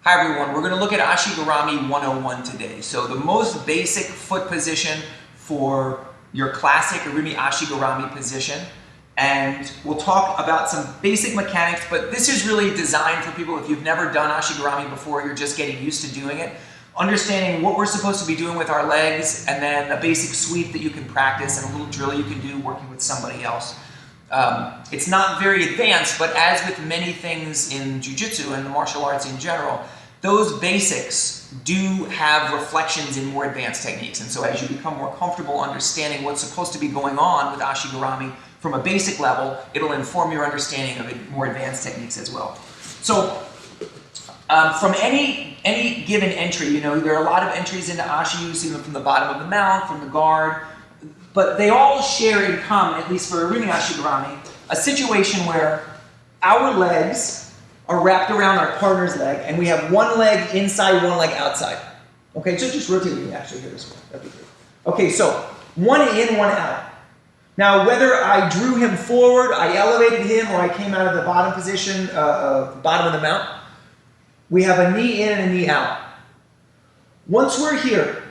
Hi everyone, we're going to look at Ashi-Garami 101 today. So the most basic foot position for your classic Arimi Ashi-Garami position. And we'll talk about some basic mechanics, but this is really designed for people if you've never done Ashi-Garami before, you're just getting used to doing it. Understanding what we're supposed to be doing with our legs, and then a basic sweep that you can practice and a little drill you can do working with somebody else. It's not very advanced, but as with many things in Jiu-Jitsu and the martial arts in general, those basics do have reflections in more advanced techniques. And so as you become more comfortable understanding what's supposed to be going on with Ashi-Garami from a basic level, it'll inform your understanding of more advanced techniques as well. So from any given entry, there are a lot of entries into Ashi. You see them from the bottom of the mount, from the guard, but they all share in common, at least for Arimi Ashi-Garami, a situation where our legs are wrapped around our partner's leg, and we have one leg inside, one leg outside. Okay, so just rotate me actually here this way. That'd be good. Okay, so one in, one out. Now, whether I drew him forward, I elevated him, or I came out of the bottom position, bottom of the mount, we have a knee in and a knee out. Once we're here,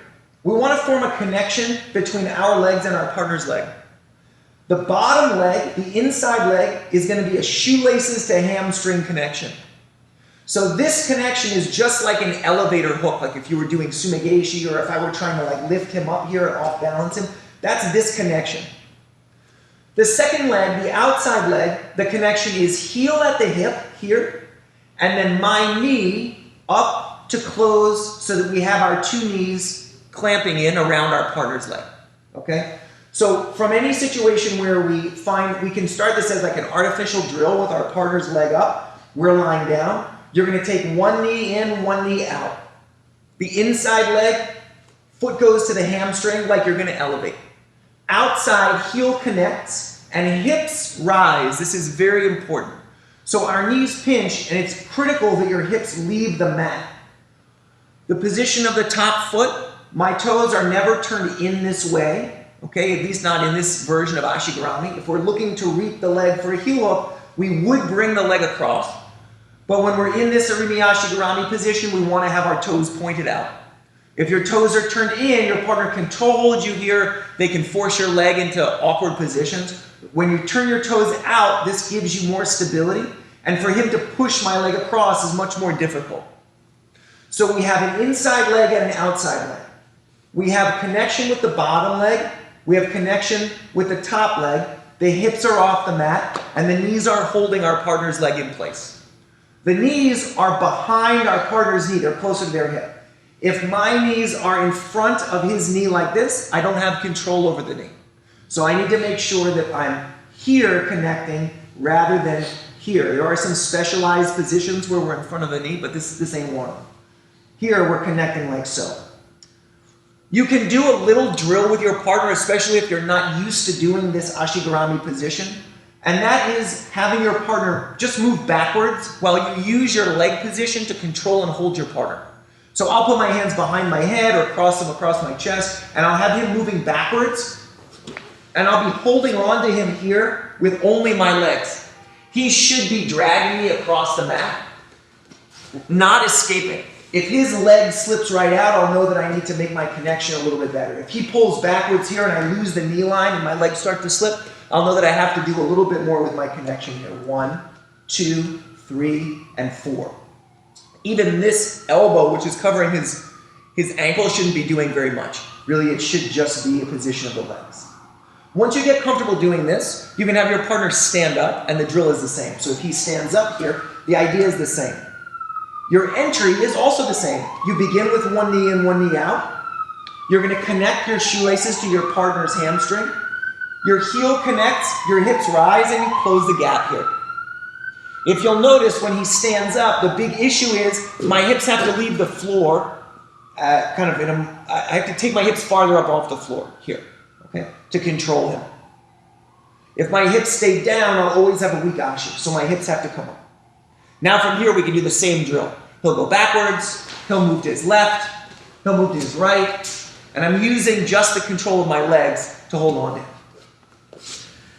we want to form a connection between our legs and our partner's leg. The bottom leg, the inside leg, is going to be a shoelaces to hamstring connection. So this connection is just like an elevator hook, like if you were doing sumigeshi, or if I were trying to lift him up here and off balance him, that's this connection. The second leg, the outside leg, the connection is heel at the hip here, and then my knee up to close so that we have our two knees clamping in around our partner's leg, okay? So from any situation where we can start this as like an artificial drill with our partner's leg up, we're lying down, you're gonna take one knee in, one knee out. The inside leg, foot goes to the hamstring like you're gonna elevate. Outside, heel connects and hips rise. This is very important. So our knees pinch, and it's critical that your hips leave the mat. The position of the top foot, my toes are never turned in this way, okay? At least not in this version of Ashi-Garami. If we're looking to reap the leg for a heel hook, we would bring the leg across. But when we're in this Arimi Ashi-Garami position, we want to have our toes pointed out. If your toes are turned in, your partner can toe hold you here. They can force your leg into awkward positions. When you turn your toes out, this gives you more stability. And for him to push my leg across is much more difficult. So we have an inside leg and an outside leg. We have connection with the bottom leg. We have connection with the top leg. The hips are off the mat, and the knees are holding our partner's leg in place. The knees are behind our partner's knee. They're closer to their hip. If my knees are in front of his knee like this, I don't have control over the knee. So I need to make sure that I'm here connecting rather than here. There are some specialized positions where we're in front of the knee, but this ain't one of them. Here we're connecting like so. You can do a little drill with your partner, especially if you're not used to doing this Ashi-Garami position, and that is having your partner just move backwards while you use your leg position to control and hold your partner. So I'll put my hands behind my head or cross them across my chest, and I'll have him moving backwards, and I'll be holding on to him here with only my legs. He should be dragging me across the mat, not escaping. If his leg slips right out, I'll know that I need to make my connection a little bit better. If he pulls backwards here and I lose the knee line and my legs start to slip, I'll know that I have to do a little bit more with my connection here. 1, 2, 3, and 4. Even this elbow, which is covering his ankle, shouldn't be doing very much. Really, it should just be a position of the legs. Once you get comfortable doing this, you can have your partner stand up, and the drill is the same. So if he stands up here, the idea is the same. Your entry is also the same. You begin with one knee in, one knee out. You're going to connect your shoelaces to your partner's hamstring. Your heel connects, your hips rise, and you close the gap here. If you'll notice, when he stands up, the big issue is my hips have to leave the floor, I have to take my hips farther up off the floor here, okay, to control him. If my hips stay down, I'll always have a weak Ashi, so my hips have to come up. Now from here, we can do the same drill. He'll go backwards, he'll move to his left, he'll move to his right, and I'm using just the control of my legs to hold on to him.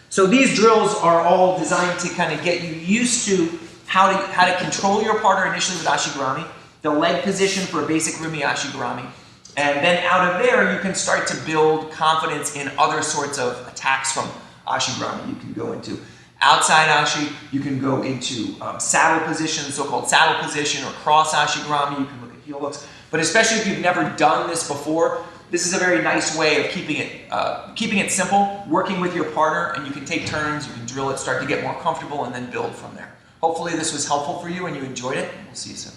So these drills are all designed to kind of get you used to how to control your partner initially with Ashi-Garami, the leg position for a basic Rumi Ashi-Garami. And then out of there, you can start to build confidence in other sorts of attacks from Ashi-Garami. You can go into outside Ashi, you can go into saddle position, so-called saddle position, or cross Ashi-Garami. You can look at heel hooks. But especially if you've never done this before, this is a very nice way of keeping it simple, working with your partner, and you can take turns, you can drill it, start to get more comfortable, and then build from there. Hopefully this was helpful for you and you enjoyed it. We'll see you soon.